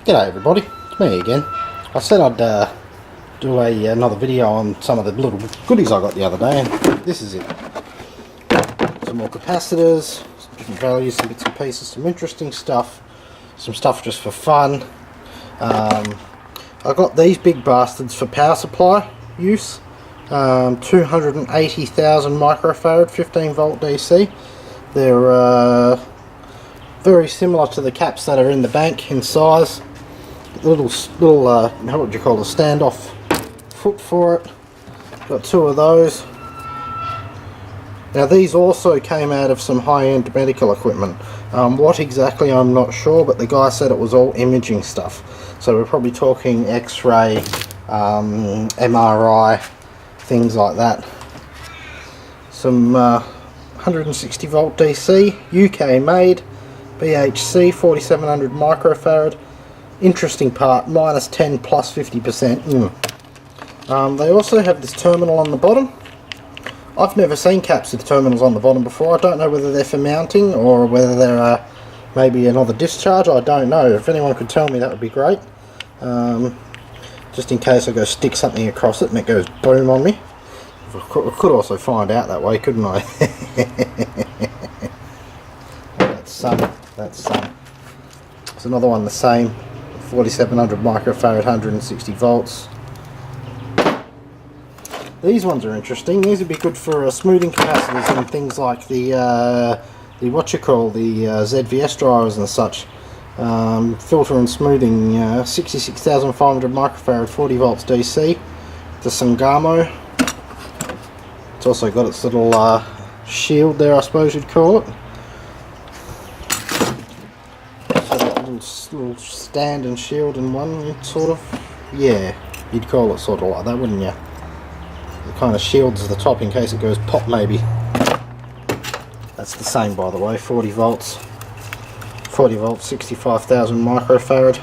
G'day everybody, it's me again. I said I'd do another video on some of the little goodies I got the other day, and this is it. Some more capacitors, some different values, some bits and pieces, some interesting stuff, some stuff just for fun. I got these big bastards for power supply use. 280,000 microfarad, 15 volt DC. They're very similar to the caps that are in the bank in size. Little what would you call it, a standoff foot for it. Got two of those. Now these also came out of some high-end medical equipment. What exactly I'm not sure, but the guy said it was all imaging stuff. So we're probably talking X-ray, MRI, things like that. Some 160 volt DC, UK made, BHC, 4700 microfarad. Interesting part, -10 plus 50%. They also have this terminal on the bottom. I've never seen caps with terminals on the bottom before. I don't know whether they're for mounting or whether they're maybe another discharge. I don't know. If anyone could tell me, that would be great. Just in case I go stick something across it and it goes boom on me. I could also find out that way, couldn't I? That's some. There's another one the same. 4700 microfarad, 160 volts. These ones are interesting. These would be good for smoothing capacitors and things like the ZVS drivers and such. Filter and smoothing, 66,500 microfarad, 40 volts DC. The Sangamo. It's also got its little shield there, I suppose you'd call it. So that little stand and shield in one, sort of. Yeah, you'd call it sort of like that, wouldn't you? It kind of shields the top in case it goes pop, maybe. That's the same, by the way, 40 volts. 40 volts, 65,000 microfarad.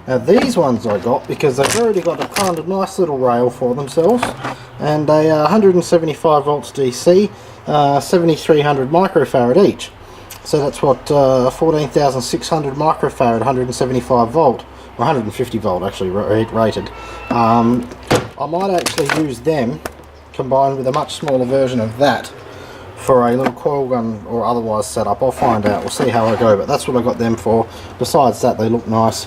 Now these ones I got because they've already got a kind of nice little rail for themselves, and they are 175 volts DC, 7300 microfarad each. So that's what, 14,600 microfarad, 175 volt, or 150 volt actually rated. I might actually use them combined with a much smaller version of that for a little coil gun or otherwise setup. I'll find out, we'll see how I go, but that's what I got them for. Besides that, they look nice.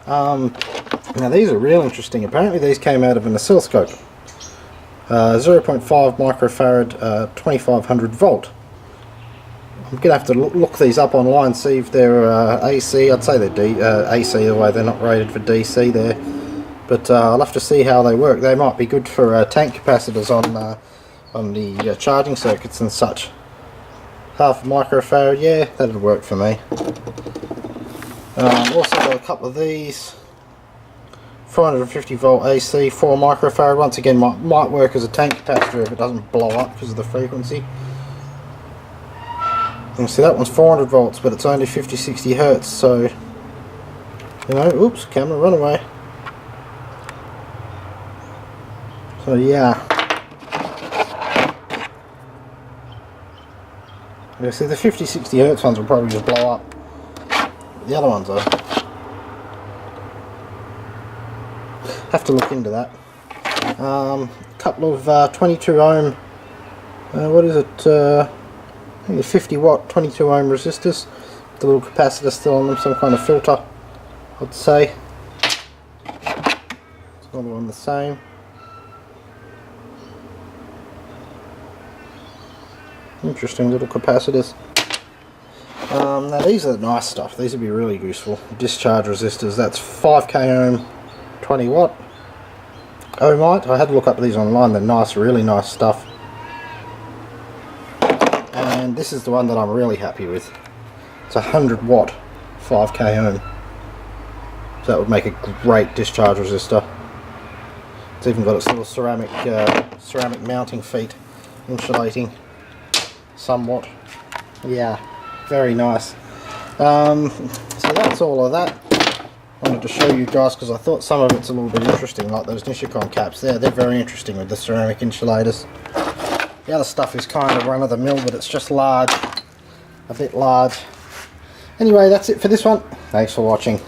Now these are real interesting. Apparently these came out of an oscilloscope. 0.5 microfarad, 2500 volt. I'm going to have to look these up online, see if they're AC. I'd say they're AC, the way they're not rated for DC there. But I'll have to see how they work. They might be good for tank capacitors on the charging circuits and such. Half a microfarad, yeah, that'd work for me. Also got a couple of these. 450 volt AC, 4 microfarad. Once again, might work as a tank capacitor if it doesn't blow up because of the frequency. You can see that one's 400 volts, but it's only 50-60 hertz, so, you know, oops, camera, run away. So yeah. You see the 50-60 hertz ones will probably just blow up. The other ones are. Have to look into that. Couple of 22 ohm, what is it, I think 50 watt 22 ohm resistors. The little capacitor still on them, some kind of filter, I'd say. It's another one the same. Interesting little capacitors. Now these are the nice stuff. These would be really useful. Discharge resistors. That's 5k ohm, 20 watt. Ohmite. I had to look up these online. They're nice, really nice stuff. And this is the one that I'm really happy with. It's a 100 watt, 5k ohm. So that would make a great discharge resistor. It's even got its little ceramic mounting feet, insulating somewhat. Yeah, very nice. So that's all of that. I wanted to show you guys because I thought some of it's a little bit interesting, like those Nishikon caps there. They're very interesting with the ceramic insulators. The other stuff is kind of run of the mill, but it's just large a bit large. Anyway, that's it for this one. Thanks for watching.